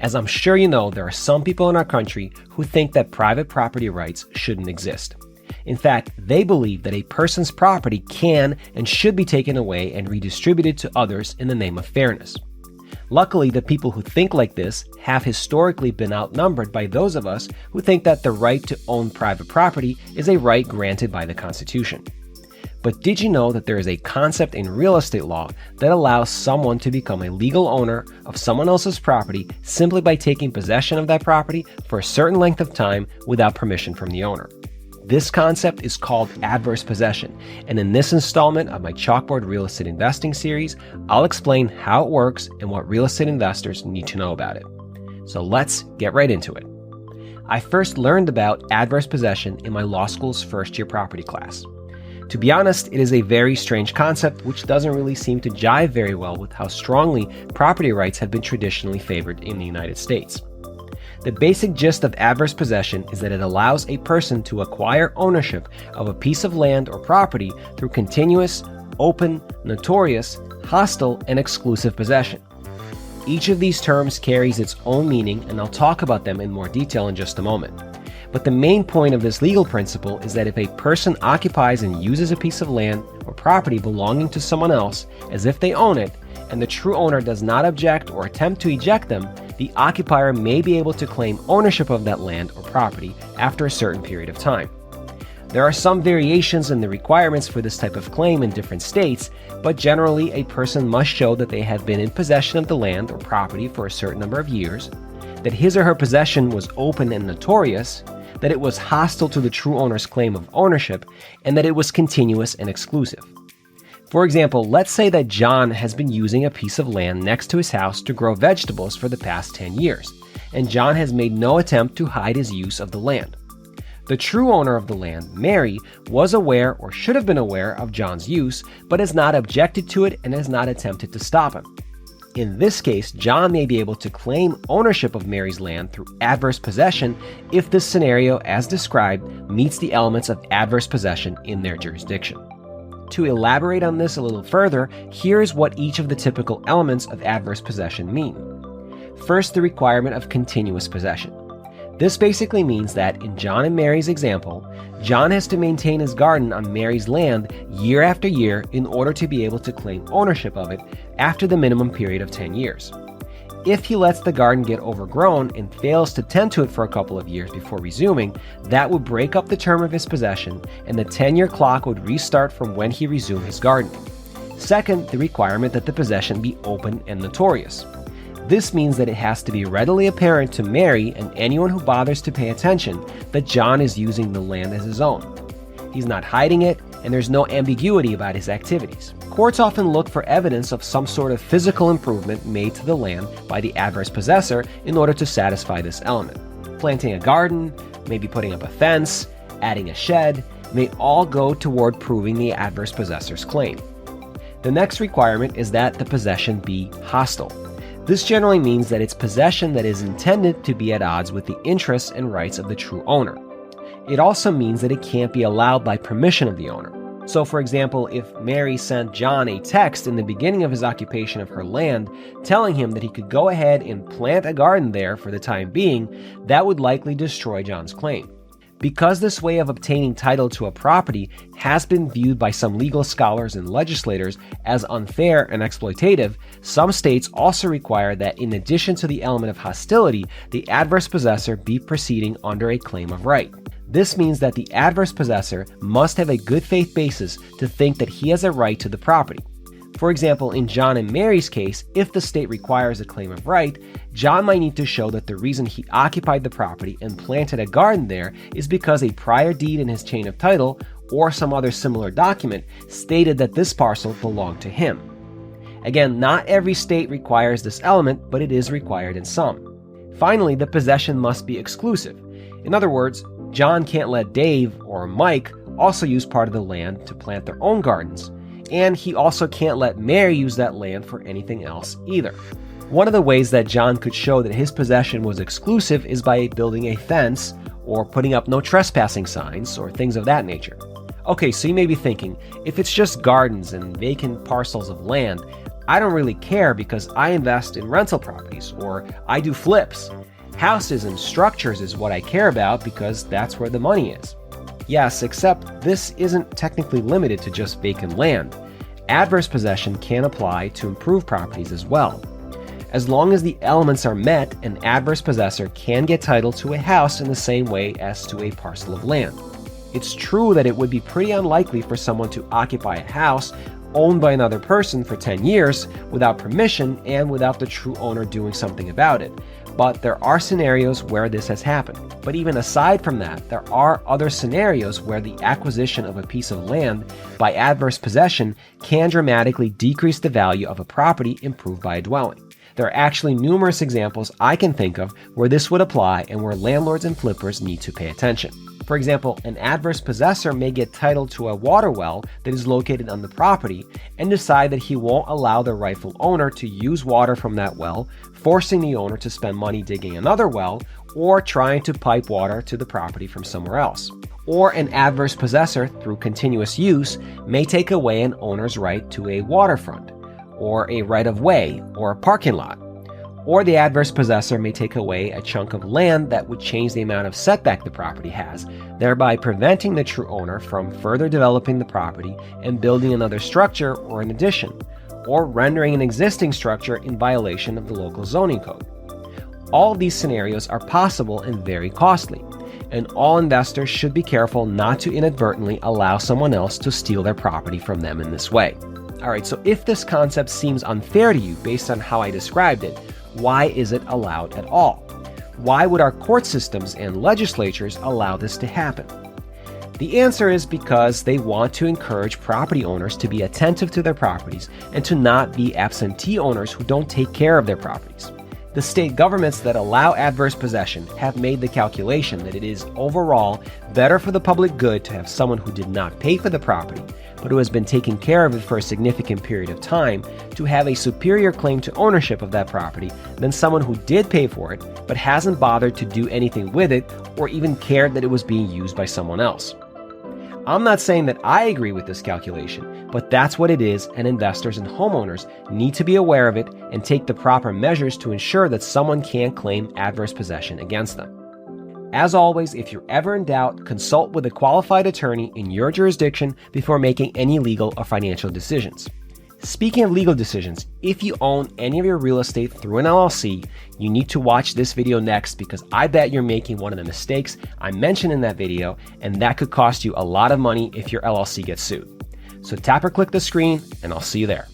As I'm sure you know, there are some people in our country who think that private property rights shouldn't exist. In fact, they believe that a person's property can and should be taken away and redistributed to others in the name of fairness. Luckily, the people who think like this have historically been outnumbered by those of us who think that the right to own private property is a right granted by the Constitution. But did you know that there is a concept in real estate law that allows someone to become a legal owner of someone else's property simply by taking possession of that property for a certain length of time without permission from the owner? This concept is called adverse possession, and in this installment of my Chalkboard Real Estate Investing series, I'll explain how it works and what real estate investors need to know about it. So let's get right into it. I first learned about adverse possession in my law school's first-year property class. To be honest, it is a very strange concept which doesn't really seem to jive very well with how strongly property rights have been traditionally favored in the United States. The basic gist of adverse possession is that it allows a person to acquire ownership of a piece of land or property through continuous, open, notorious, hostile, and exclusive possession. Each of these terms carries its own meaning, and I'll talk about them in more detail in just a moment. But the main point of this legal principle is that if a person occupies and uses a piece of land or property belonging to someone else as if they own it, and the true owner does not object or attempt to eject them, the occupier may be able to claim ownership of that land or property after a certain period of time. There are some variations in the requirements for this type of claim in different states, but generally a person must show that they have been in possession of the land or property for a certain number of years, that his or her possession was open and notorious, that it was hostile to the true owner's claim of ownership, and that it was continuous and exclusive. For example, let's say that John has been using a piece of land next to his house to grow vegetables for the past 10 years, and John has made no attempt to hide his use of the land. The true owner of the land, Mary, was aware or should have been aware of John's use, but has not objected to it and has not attempted to stop him. In this case, John may be able to claim ownership of Mary's land through adverse possession if this scenario, as described, meets the elements of adverse possession in their jurisdiction. To elaborate on this a little further, here's what each of the typical elements of adverse possession mean. First, the requirement of continuous possession. This basically means that, in John and Mary's example, John has to maintain his garden on Mary's land year after year in order to be able to claim ownership of it after the minimum period of 10 years. If he lets the garden get overgrown and fails to tend to it for a couple of years before resuming, that would break up the term of his possession, and the 10-year clock would restart from when he resumed his gardening. Second, the requirement that the possession be open and notorious. This means that it has to be readily apparent to Mary and anyone who bothers to pay attention that John is using the land as his own. He's not hiding it, and there's no ambiguity about his activities. Courts often look for evidence of some sort of physical improvement made to the land by the adverse possessor in order to satisfy this element. Planting a garden, maybe putting up a fence, adding a shed, may all go toward proving the adverse possessor's claim. The next requirement is that the possession be hostile. This generally means that it's possession that is intended to be at odds with the interests and rights of the true owner. It also means that it can't be allowed by permission of the owner. So, for example, if Mary sent John a text in the beginning of his occupation of her land telling him that he could go ahead and plant a garden there for the time being, that would likely destroy John's claim. Because this way of obtaining title to a property has been viewed by some legal scholars and legislators as unfair and exploitative, some states also require that in addition to the element of hostility, the adverse possessor be proceeding under a claim of right. This means that the adverse possessor must have a good faith basis to think that he has a right to the property. For example, in John and Mary's case, if the state requires a claim of right, John might need to show that the reason he occupied the property and planted a garden there is because a prior deed in his chain of title or some other similar document stated that this parcel belonged to him. Again, not every state requires this element, but it is required in some. Finally, the possession must be exclusive. In other words, John can't let Dave or Mike also use part of the land to plant their own gardens, and he also can't let Mary use that land for anything else either. One of the ways that John could show that his possession was exclusive is by building a fence or putting up no trespassing signs or things of that nature. Okay, so you may be thinking, if it's just gardens and vacant parcels of land, I don't really care because I invest in rental properties or I do flips. Houses and structures is what I care about because that's where the money is. Yes, except this isn't technically limited to just vacant land. Adverse possession can apply to improved properties as well. As long as the elements are met, an adverse possessor can get title to a house in the same way as to a parcel of land. It's true that it would be pretty unlikely for someone to occupy a house owned by another person for 10 years without permission and without the true owner doing something about it. But there are scenarios where this has happened. But even aside from that, there are other scenarios where the acquisition of a piece of land by adverse possession can dramatically decrease the value of a property improved by a dwelling. There are actually numerous examples I can think of where this would apply and where landlords and flippers need to pay attention. For example, an adverse possessor may get title to a water well that is located on the property and decide that he won't allow the rightful owner to use water from that well, forcing the owner to spend money digging another well or trying to pipe water to the property from somewhere else. Or an adverse possessor, through continuous use, may take away an owner's right to a waterfront, or a right-of-way, or a parking lot. Or the adverse possessor may take away a chunk of land that would change the amount of setback the property has, thereby preventing the true owner from further developing the property and building another structure or an addition, or rendering an existing structure in violation of the local zoning code. All of these scenarios are possible and very costly, and all investors should be careful not to inadvertently allow someone else to steal their property from them in this way. Alright, so if this concept seems unfair to you based on how I described it, why is it allowed at all? Why would our court systems and legislatures allow this to happen? The answer is because they want to encourage property owners to be attentive to their properties and to not be absentee owners who don't take care of their properties. The state governments that allow adverse possession have made the calculation that it is overall better for the public good to have someone who did not pay for the property, but who has been taking care of it for a significant period of time, to have a superior claim to ownership of that property than someone who did pay for it, but hasn't bothered to do anything with it or even cared that it was being used by someone else. I'm not saying that I agree with this calculation, but that's what it is, and investors and homeowners need to be aware of it and take the proper measures to ensure that someone can't claim adverse possession against them. As always, if you're ever in doubt, consult with a qualified attorney in your jurisdiction before making any legal or financial decisions. Speaking of legal decisions, if you own any of your real estate through an LLC, you need to watch this video next because I bet you're making one of the mistakes I mentioned in that video, and that could cost you a lot of money if your LLC gets sued. So tap or click the screen, and I'll see you there.